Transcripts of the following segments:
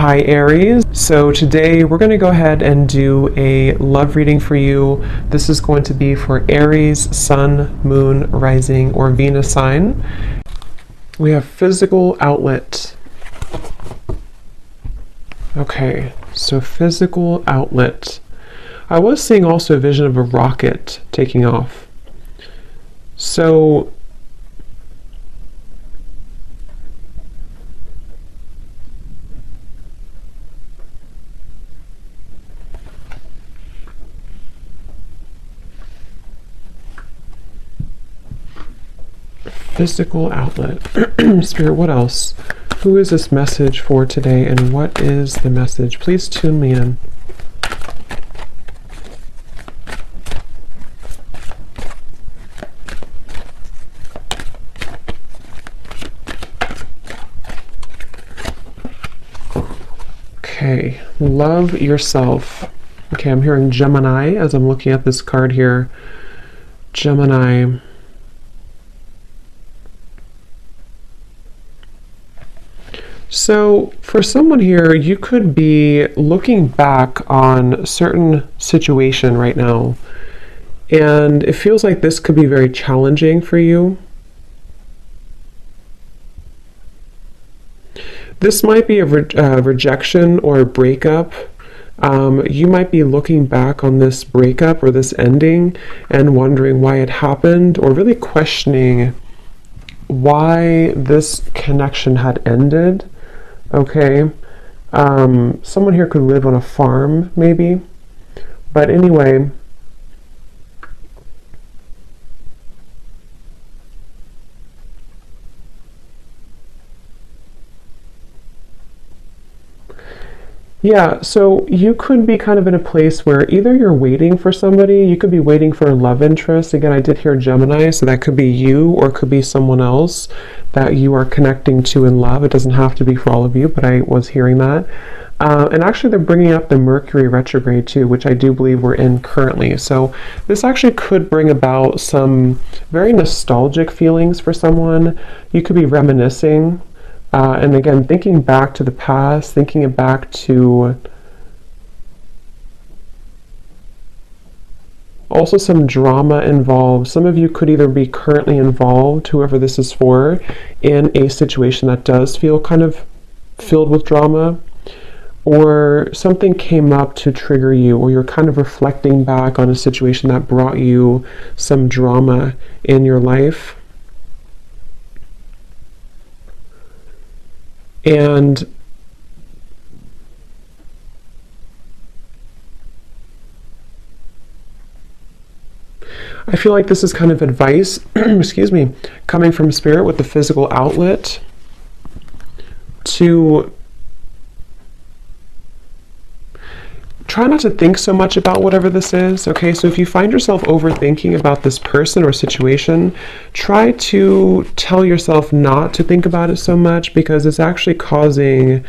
Hi Aries. So today we're going to go ahead and do a love reading for you. This is going to be for Aries, Sun, Moon, Rising, or Venus sign. We have physical outlet. Okay, so physical outlet. I was seeing also a vision of a rocket taking off. So physical outlet. Spirit, what else? Who is this message for today, and what is the message? Please tune me in. Okay, love yourself. Okay, I'm hearing Gemini as I'm looking at this card here. Gemini. So for someone here, you could be looking back on a certain situation right now, and it feels like this could be very challenging for you. This might be a rejection or a breakup. You might be looking back on this breakup or this ending and wondering why it happened, or really questioning why this connection had ended. Okay, someone here could live on a farm, maybe. But anyway, yeah, so you could be kind of in a place where either you're waiting for somebody, you could be waiting for a love interest. Again, I did hear Gemini, so that could be you or it could be someone else that you are connecting to in love. It doesn't have to be for all of you, but I was hearing that. And actually they're bringing up the Mercury retrograde too, which I do believe we're in currently. So this actually could bring about some very nostalgic feelings for someone. You could be reminiscing. And again, thinking back to the past, thinking it back to also some drama involved. Some of you could either be currently involved, whoever this is for, in a situation that does feel kind of filled with drama, or something came up to trigger you, or you're kind of reflecting back on a situation that brought you some drama in your life. And I feel like this is kind of advice, excuse me, coming from Spirit with the physical outlet to try not to think so much about whatever this is, okay? So if you find yourself overthinking about this person or situation, try to tell yourself not to think about it so much, because it's actually causing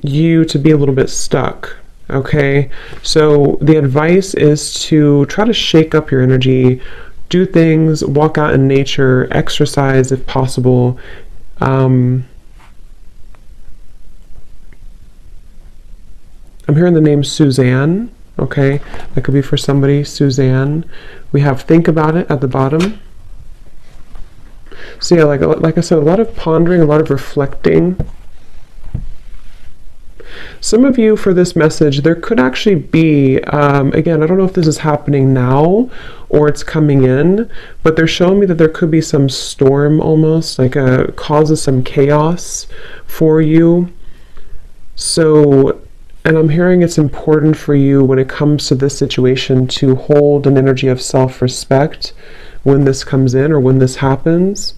you to be a little bit stuck, okay? So the advice is to try to shake up your energy, do things, walk out in nature, exercise if possible. I'm hearing the name Suzanne, okay? That could be for somebody, Suzanne. We have think about it at the bottom. So yeah, like I said, a lot of pondering, a lot of reflecting. Some of you, for this message, there could actually be, again, I don't know if this is happening now or it's coming in, but they're showing me that there could be some storm almost, like causes some chaos for you. So, and I'm hearing it's important for you when it comes to this situation to hold an energy of self-respect when this comes in or when this happens.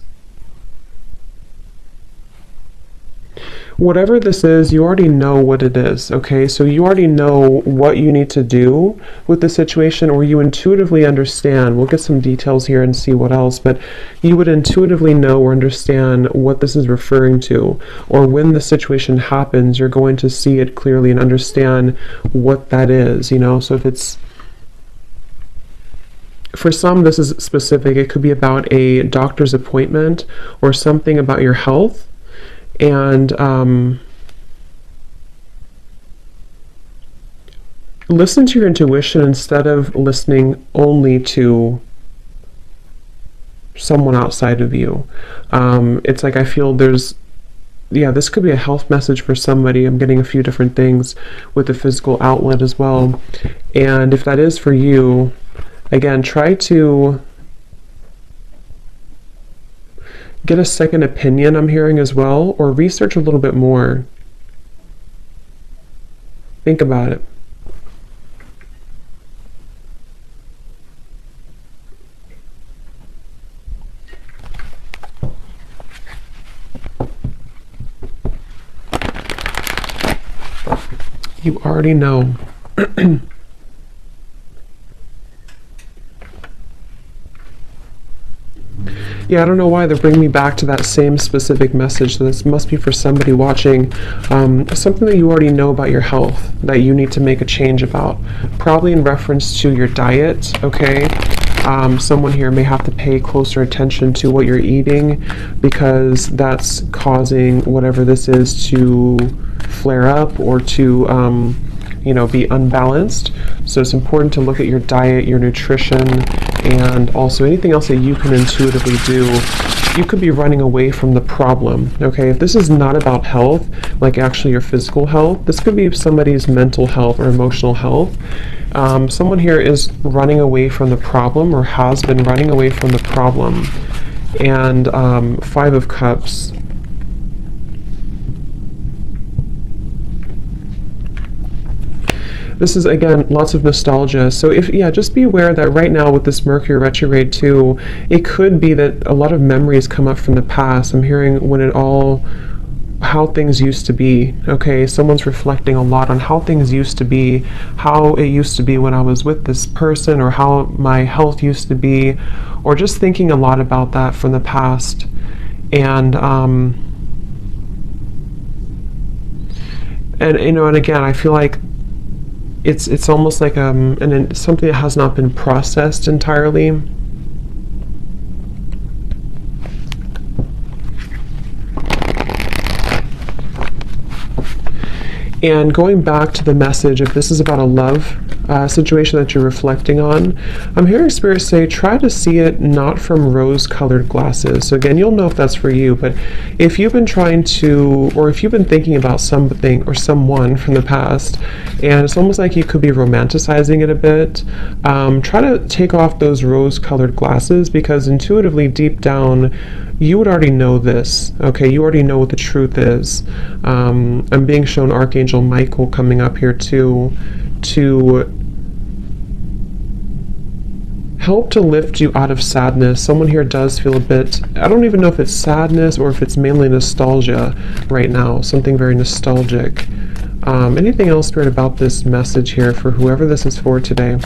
Whatever this is, you already know what it is, okay? So you already know what you need to do with the situation, or you intuitively understand. We'll get some details here and see what else, but you would intuitively know or understand what this is referring to, or when the situation happens, you're going to see it clearly and understand what that is, you know? So if it's, for some, this is specific. It could be about a doctor's appointment or something about your health. And listen to your intuition instead of listening only to someone outside of you. It's like I feel there's, yeah, this could be a health message for somebody. I'm getting a few different things with the physical outlet as well. And if that is for you, again, try to get a second opinion, I'm hearing as well, or research a little bit more. Think about it. You already know. Yeah, I don't know why they're bringing me back to that same specific message. So this must be for somebody watching. Something that you already know about your health that you need to make a change about. Probably in reference to your diet, okay? Someone here may have to pay closer attention to what you're eating because that's causing whatever this is to flare up or to be unbalanced. So it's important to look at your diet, your nutrition, and also anything else that you can intuitively do. You could be running away from the problem, okay? If this is not about health, like actually your physical health, this could be somebody's mental health or emotional health. Someone here is running away from the problem or has been running away from the problem. And 5 of Cups. This is, again, lots of nostalgia. So just be aware that right now with this Mercury retrograde too, it could be that a lot of memories come up from the past. I'm hearing how things used to be. Okay, someone's reflecting a lot on how things used to be, how it used to be when I was with this person, or how my health used to be, or just thinking a lot about that from the past. And again, I feel like it's almost like something that has not been processed entirely. And going back to the message, if this is about a love situation that you're reflecting on, I'm hearing Spirit say, try to see it not from rose-colored glasses. So again, you'll know if that's for you, but if you've been if you've been thinking about something or someone from the past, and it's almost like you could be romanticizing it a bit, try to take off those rose-colored glasses, because intuitively, deep down, you would already know this, okay? You already know what the truth is. I'm being shown Archangel Michael coming up here too, to help to lift you out of sadness. Someone here does feel a bit, I don't even know if it's sadness or if it's mainly nostalgia right now, something very nostalgic. Anything else, Spirit, about this message here for whoever this is for today?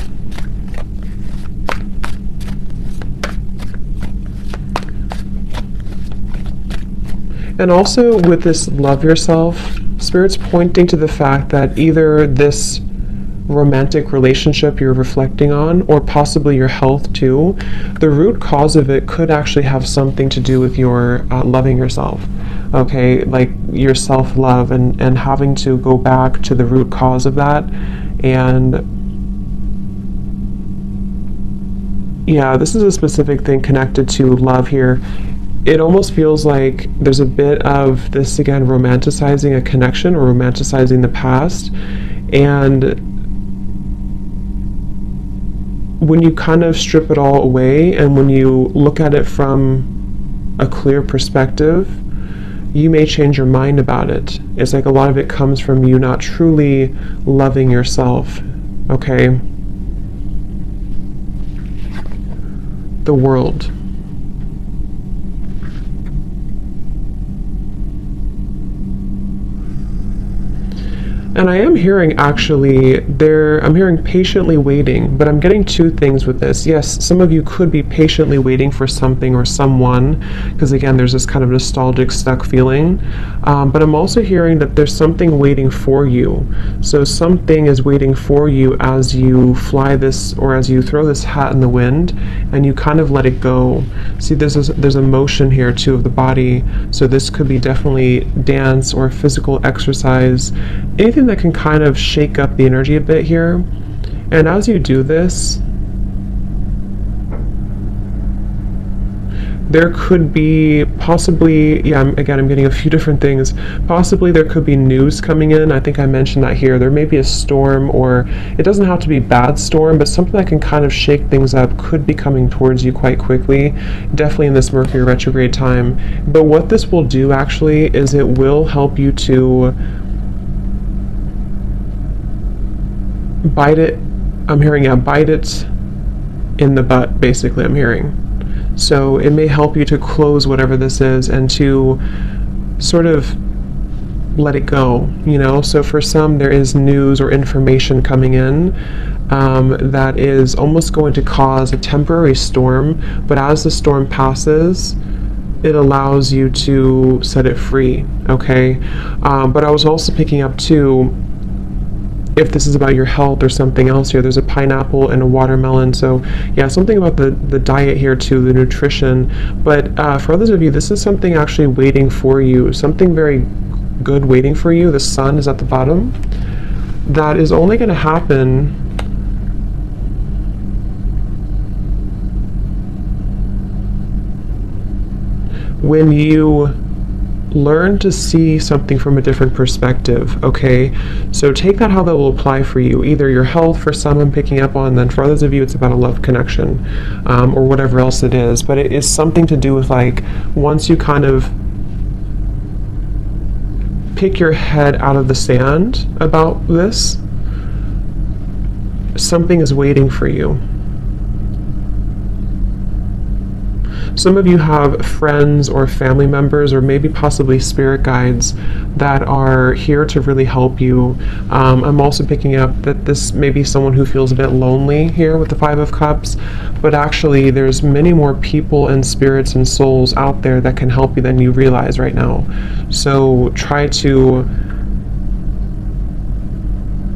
And also with this love yourself, Spirit's pointing to the fact that either this romantic relationship you're reflecting on, or possibly your health too, the root cause of it could actually have something to do with your loving yourself. Okay, like your self-love and having to go back to the root cause of that. And yeah, this is a specific thing connected to love here. It almost feels like there's a bit of this, again, romanticizing a connection or romanticizing the past. And when you kind of strip it all away and when you look at it from a clear perspective, you may change your mind about it. It's like a lot of it comes from you not truly loving yourself, okay? The world. And I am hearing actually I'm hearing patiently waiting, but I'm getting two things with this. Yes, some of you could be patiently waiting for something or someone, because again, there's this kind of nostalgic stuck feeling. But I'm also hearing that there's something waiting for you. So something is waiting for you as you fly this, or as you throw this hat in the wind and you kind of let it go. See, there's a motion here too of the body. So this could be definitely dance or physical exercise, anything that can kind of shake up the energy a bit here. And as you do this, there could be possibly, yeah, I'm getting a few different things. Possibly there could be news coming in. I think I mentioned that here. There may be a storm, or it doesn't have to be bad storm, but something that can kind of shake things up could be coming towards you quite quickly, definitely in this Mercury retrograde time. But what this will do actually is it will help you to bite it. I'm hearing, yeah, bite it in the butt, basically, I'm hearing. So it may help you to close whatever this is and to sort of let it go, you know? So for some, there is news or information coming in that is almost going to cause a temporary storm, but as the storm passes, it allows you to set it free, okay? But I was also picking up too, if this is about your health or something else here, there's a pineapple and a watermelon. So yeah, something about the diet here too, the nutrition. But for others of you, this is something actually waiting for you, something very good waiting for you. The sun is at the bottom. That is only going to happen when you learn to see something from a different perspective, okay? So take that how that will apply for you. Either your health, for some I'm picking up on, then for others of you it's about a love connection, or whatever else it is. But it is something to do with, like, once you kind of pick your head out of the sand about this, something is waiting for you. Some of you have friends or family members, or maybe possibly spirit guides, that are here to really help you. I'm also picking up that this may be someone who feels a bit lonely here with the Five of Cups, but actually there's many more people and spirits and souls out there that can help you than you realize right now. So try to,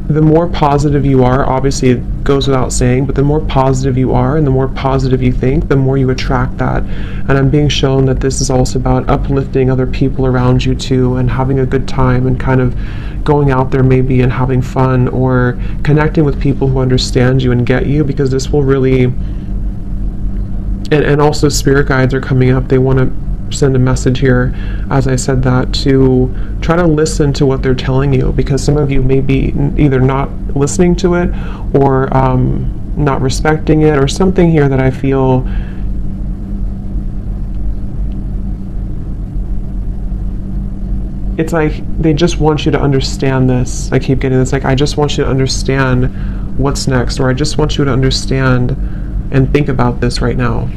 the more positive you are, obviously it goes without saying, but the more positive you are and the more positive you think, the more you attract that. And I'm being shown that this is also about uplifting other people around you too, and having a good time, and kind of going out there maybe and having fun, or connecting with people who understand you and get you, because this will really, and also spirit guides are coming up. They want to send a message here, as I said that, to try to listen to what they're telling you, because some of you may be either not listening to it, or not respecting it, or something here that I feel it's like they just want you to understand this. I keep getting this, like, I just want you to understand what's next, or I just want you to understand and think about this right now.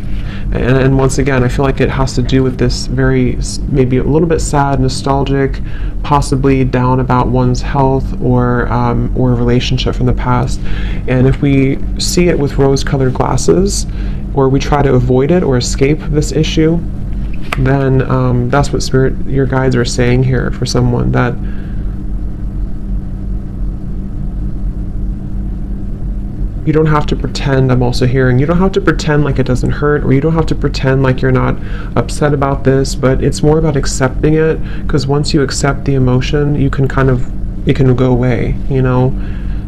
And once again, I feel like it has to do with this very, maybe a little bit sad, nostalgic, possibly down about one's health, or a relationship from the past. And if we see it with rose-colored glasses, or we try to avoid it or escape this issue, then that's what your guides are saying here for someone, that you don't have to pretend. I'm also hearing you don't have to pretend like it doesn't hurt, or you don't have to pretend like you're not upset about this, but it's more about accepting it, because once you accept the emotion, you can kind of, it can go away, you know?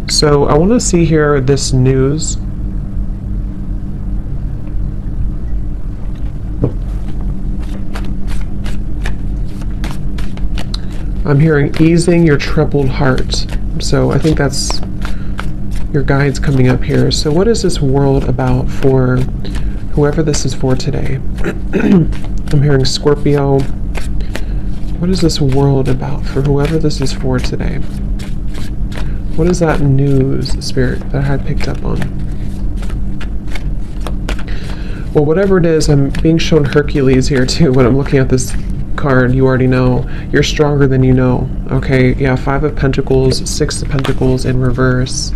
So I want to see here this news. I'm hearing easing your troubled heart. So I think that's your guides coming up here. So what is this world about for whoever this is for today? I'm hearing Scorpio. What is this world about for whoever this is for today? What is that news, Spirit, that I had picked up on? Well, whatever it is, I'm being shown Hercules here too when I'm looking at this card, you already know. You're stronger than you know. Okay, yeah, 5 of Pentacles, 6 of Pentacles in reverse.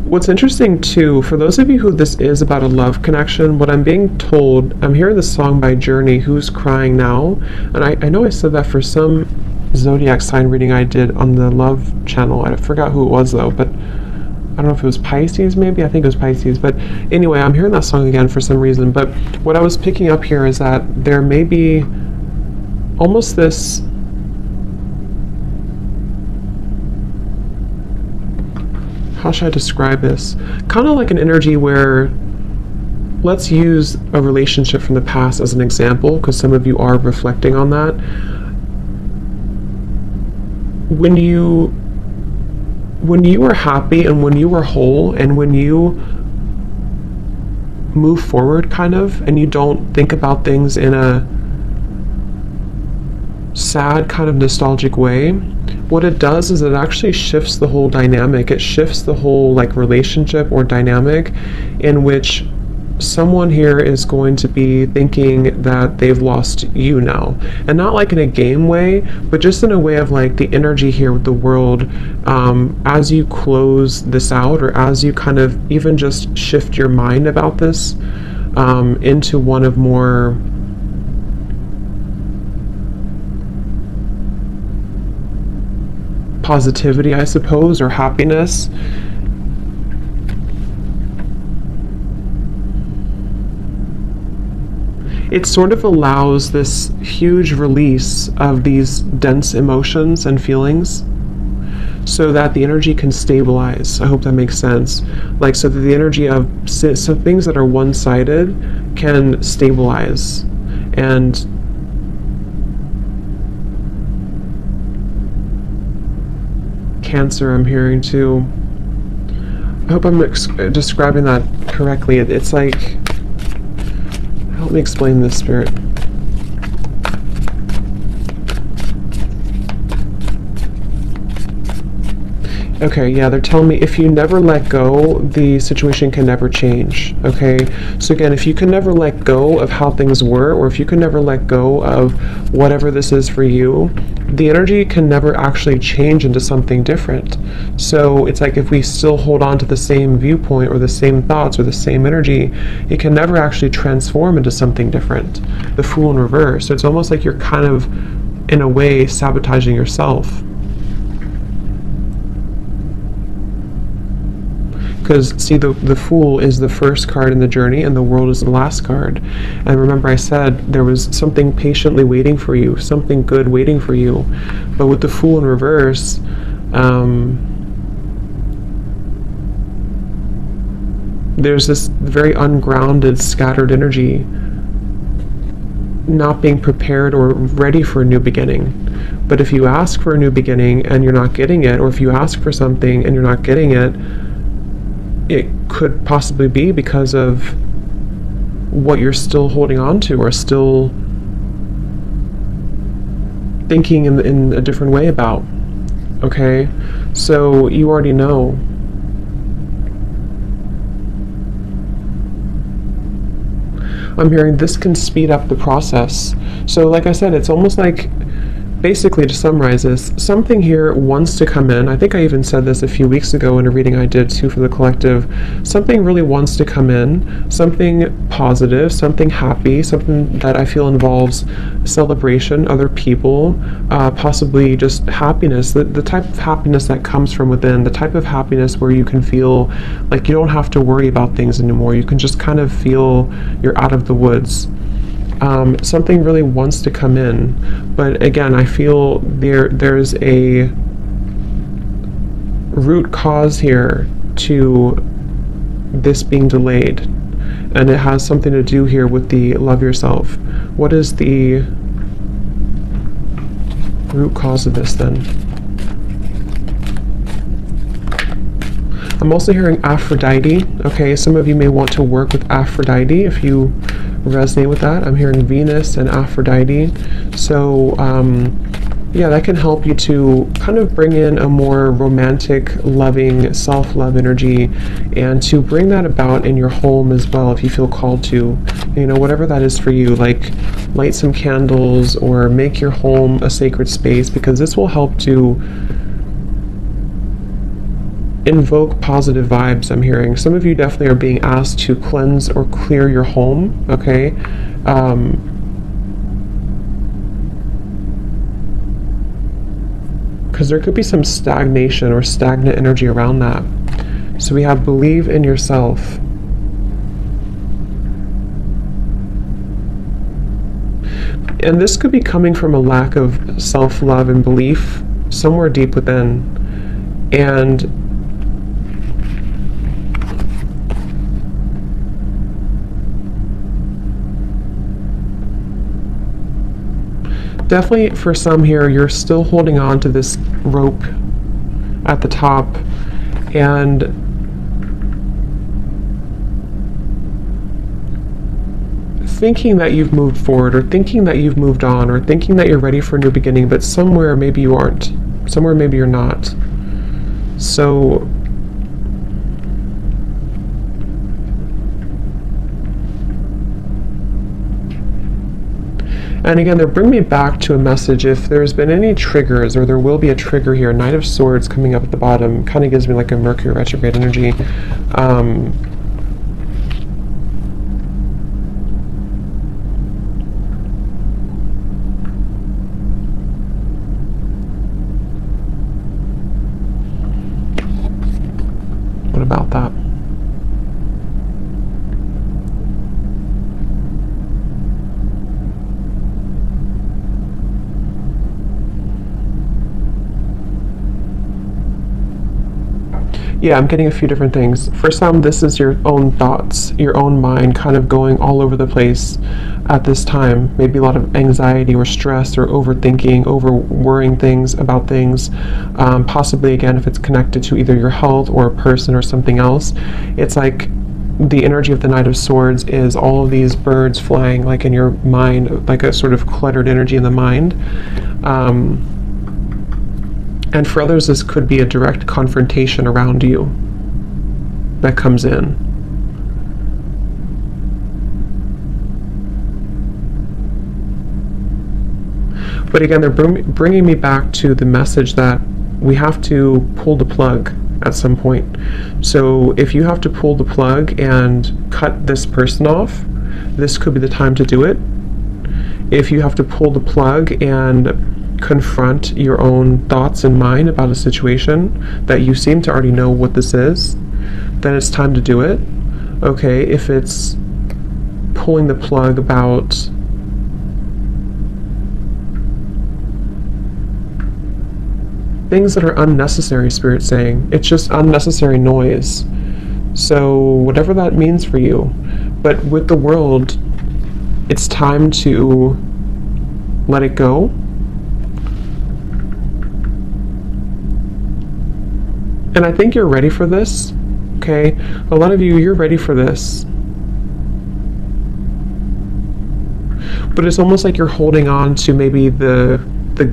What's interesting too, for those of you who this is about a love connection, what I'm being told, I'm hearing this song by Journey, Who's Crying Now? And I know I said that for some zodiac sign reading I did on the love channel. I forgot who it was though, but I don't know if it was Pisces maybe. I think it was Pisces. But anyway, I'm hearing that song again for some reason. But what I was picking up here is that there may be almost this how should I describe this? Kind of like an energy where, let's use a relationship from the past as an example, because some of you are reflecting on that. When you are happy and when you are whole and when you move forward kind of, and you don't think about things in a sad kind of nostalgic way, what it does is it actually shifts the whole dynamic. It shifts the whole like relationship or dynamic in which someone here is going to be thinking that they've lost you now, and not like in a game way, but just in a way of like the energy here with the world, as you close this out, or as you kind of even just shift your mind about this into one of more positivity, I suppose, or happiness. It sort of allows this huge release of these dense emotions and feelings so that the energy can stabilize. I hope that makes sense. Like, so that the energy of so things that are one-sided can stabilize. And Cancer, I'm hearing too. I hope I'm describing that correctly. It's like, help me explain this, Spirit. Okay, yeah, they're telling me if you never let go, the situation can never change. Okay, so again, if you can never let go of how things were, or if you can never let go of whatever this is for you, the energy can never actually change into something different. So it's like if we still hold on to the same viewpoint or the same thoughts or the same energy, it can never actually transform into something different. The Fool in reverse. So it's almost like you're kind of, in a way, sabotaging yourself. Because, see, the Fool is the first card in the journey and the World is the last card. And remember I said there was something patiently waiting for you, something good waiting for you. But with the Fool in reverse, there's this very ungrounded, scattered energy, not being prepared or ready for a new beginning. But if you ask for a new beginning and you're not getting it, or if you ask for something and you're not getting it, it could possibly be because of what you're still holding on to, or still thinking in a different way about. Okay, so you already know. I'm hearing this can speed up the process. So like I said, it's almost like, basically, to summarize this, something here wants to come in. I think I even said this a few weeks ago in a reading I did too for the collective. Something really wants to come in, something positive, something happy, something that I feel involves celebration, other people, possibly just happiness, the type of happiness that comes from within, the type of happiness where you can feel like you don't have to worry about things anymore. You can just kind of feel you're out of the woods. Something really wants to come in, but again, I feel there's a root cause here to this being delayed, and it has something to do here with the love yourself. What is the root cause of this then? I'm also hearing Aphrodite. Okay, some of you may want to work with Aphrodite if you resonate with that. I'm hearing Venus and Aphrodite. So Yeah, that can help you to kind of bring in a more romantic, loving, self-love energy, and to bring that about in your home as well if you feel called to. You know, whatever that is for you, like light some candles or make your home a sacred space, because this will help to invoke positive vibes. I'm hearing some of you definitely are being asked to cleanse or clear your home, okay? Because there could be some stagnation or stagnant energy around that. So we have believe in yourself. And this could be coming from a lack of self-love and belief somewhere deep within. And definitely for some here, you're still holding on to this rope at the top, and thinking that you've moved forward, or thinking that you've moved on, or thinking that you're ready for a new beginning, but somewhere maybe you aren't. Somewhere maybe you're not. So and again, they bring me back to a message. If there's been any triggers, or there will be a trigger here, Knight of Swords coming up at the bottom, kind of gives me like a Mercury retrograde energy. What about that? Yeah, I'm getting a few different things. For some, this is your own thoughts, your own mind kind of going all over the place at this time. Maybe a lot of anxiety or stress or overthinking, over worrying things about things. Possibly, again, if it's connected to either your health or a person or something else. It's like the energy of the Knight of Swords is all of these birds flying like in your mind, like a sort of cluttered energy in the mind. And for others, this could be a direct confrontation around you that comes in. But again, they're bringing me back to the message that we have to pull the plug at some point. So if you have to pull the plug and cut this person off, this could be the time to do it. If you have to pull the plug and confront your own thoughts and mind about a situation that you seem to already know what this is, then it's time to do it. Okay, if it's pulling the plug about things that are unnecessary, Spirit's saying, it's just unnecessary noise. So whatever that means for you. But with the world, it's time to let it go. And I think you're ready for this, okay? A lot of you, you're ready for this. But it's almost like you're holding on to maybe the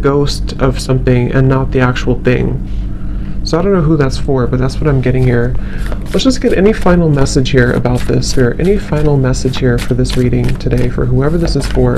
ghost of something and not the actual thing. So I don't know who that's for, but that's what I'm getting here. Let's just get any final message here about this, or any final message here for this reading today, for whoever this is for.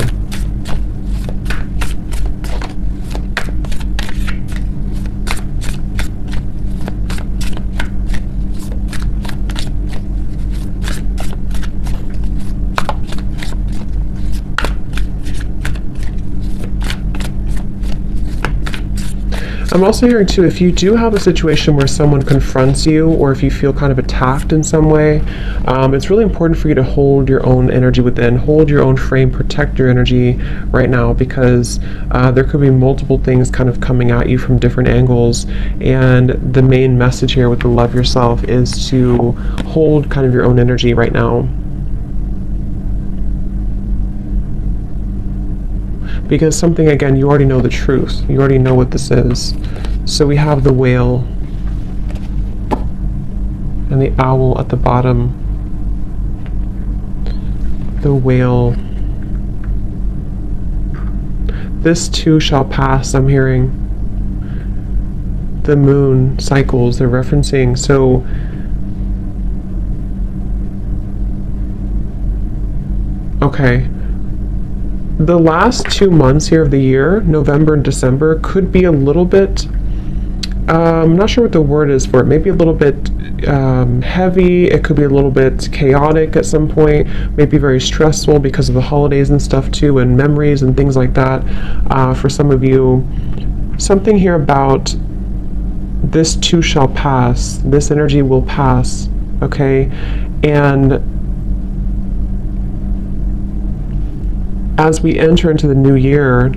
I'm also hearing too, if you do have a situation where someone confronts you, or if you feel kind of attacked in some way, it's really important for you to hold your own energy within, hold your own frame, protect your energy right now, because there could be multiple things kind of coming at you from different angles. And the main message here with the love yourself is to hold kind of your own energy right now. Because something, again, you already know the truth. You already know what this is. So we have the whale and the owl at the bottom. The whale. This too shall pass, I'm hearing. The moon cycles they're referencing. So okay, the last 2 months here of the year, November and December, could be a little bit, I'm not sure what the word is for it, maybe a little bit heavy. It could be a little bit chaotic at some point, maybe very stressful because of the holidays and stuff too, and memories and things like that. For some of you, something here about this too shall pass, this energy will pass, okay? And as we enter into the new year,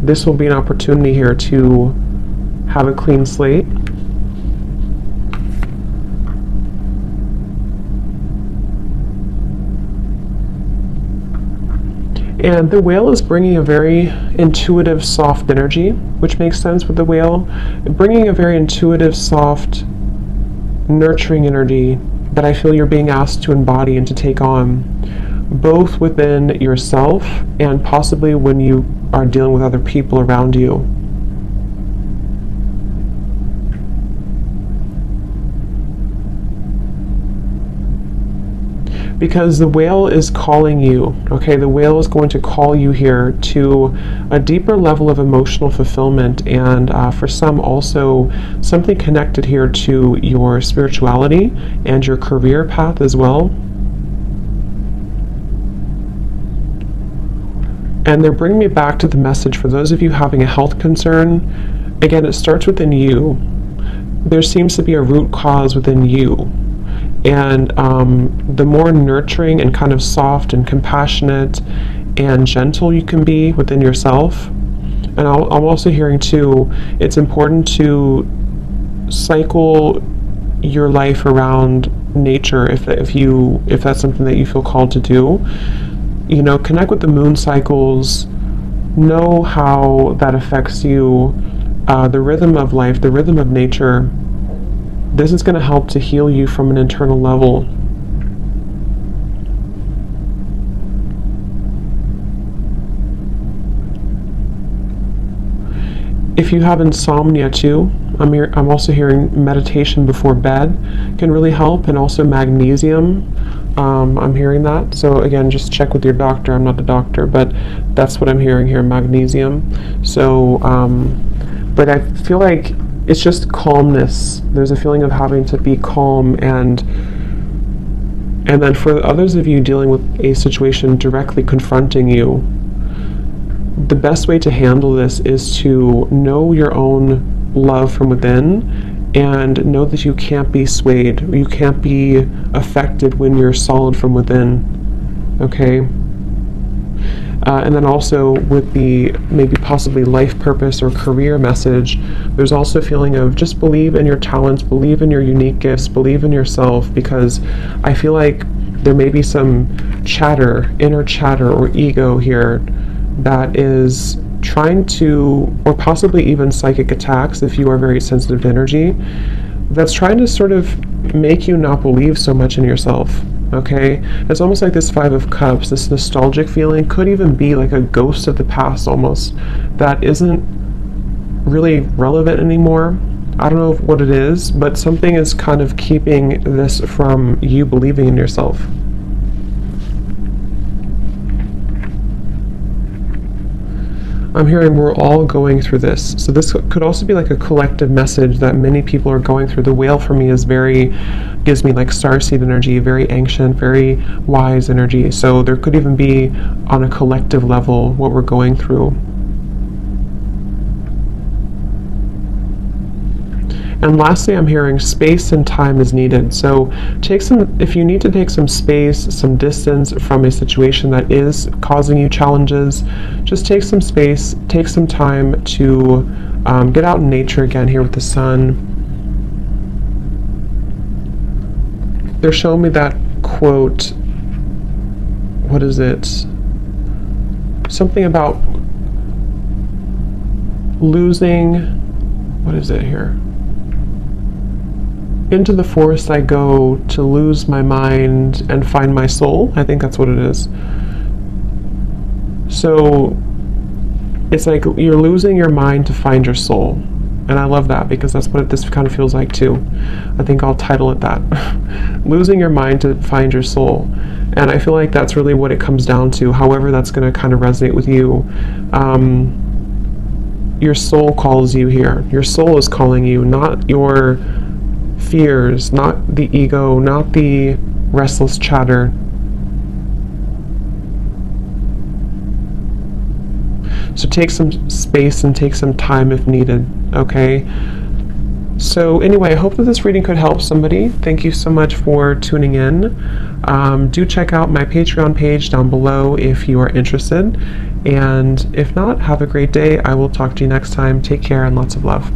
this will be an opportunity here to have a clean slate. And the whale is bringing a very intuitive, soft energy, which makes sense with the whale. Bringing a very intuitive, soft, nurturing energy that I feel you're being asked to embody and to take on, both within yourself and possibly when you are dealing with other people around you. Because the whale is calling you, okay? The whale is going to call you here to a deeper level of emotional fulfillment, and for some also something connected here to your spirituality and your career path as well. And they're bringing me back to the message for those of you having a health concern. Again, it starts within you. There seems to be a root cause within you. And the more nurturing and kind of soft and compassionate and gentle you can be within yourself. And I'm also hearing too, it's important to cycle your life around nature if that's something that you feel called to do. You know, connect with the moon cycles, know how that affects you, the rhythm of life, the rhythm of nature. This is going to help to heal you from an internal level. If you have insomnia too, I'm also hearing meditation before bed can really help, and also magnesium. I'm hearing that. So again, just check with your doctor. I'm not the doctor, but that's what I'm hearing here, magnesium. So, but I feel like it's just calmness. There's a feeling of having to be calm, and then for others of you dealing with a situation directly confronting you, the best way to handle this is to know your own love from within and know that you can't be swayed, you can't be affected when you're solid from within, okay? And then also with the maybe possibly life purpose or career message, there's also a feeling of just believe in your talents, believe in your unique gifts, believe in yourself, because I feel like there may be some chatter, inner chatter or ego here that is trying to, or possibly even psychic attacks if you are very sensitive to energy, that's trying to sort of make you not believe so much in yourself. Okay, it's almost like this Five of Cups, this nostalgic feeling could even be like a ghost of the past almost that isn't really relevant anymore. I don't know what it is, but something is kind of keeping this from you believing in yourself. I'm hearing we're all going through this. So this could also be like a collective message that many people are going through. The whale for me gives me like starseed energy, very ancient, very wise energy. So there could even be on a collective level what we're going through. And lastly, I'm hearing space and time is needed. So if you need to take some space, some distance from a situation that is causing you challenges, just take some space, take some time to get out in nature again here with the sun. They're showing me that quote, what is it? Something about losing, what is it here? into the forest I go to lose my mind and find my soul. I think that's what it is. So it's like you're losing your mind to find your soul. And I love that because that's what this kind of feels like too. I think I'll title it that. Losing your mind to find your soul. And I feel like that's really what it comes down to. However, that's going to kind of resonate with you. Your soul calls you here. Your soul is calling you, not your fears, not the ego, not the restless chatter. So take some space and take some time if needed, okay? So anyway, I hope that this reading could help somebody. Thank you so much for tuning in. Do check out my Patreon page down below if you are interested. And if not, have a great day. I will talk to you next time. Take care and lots of love.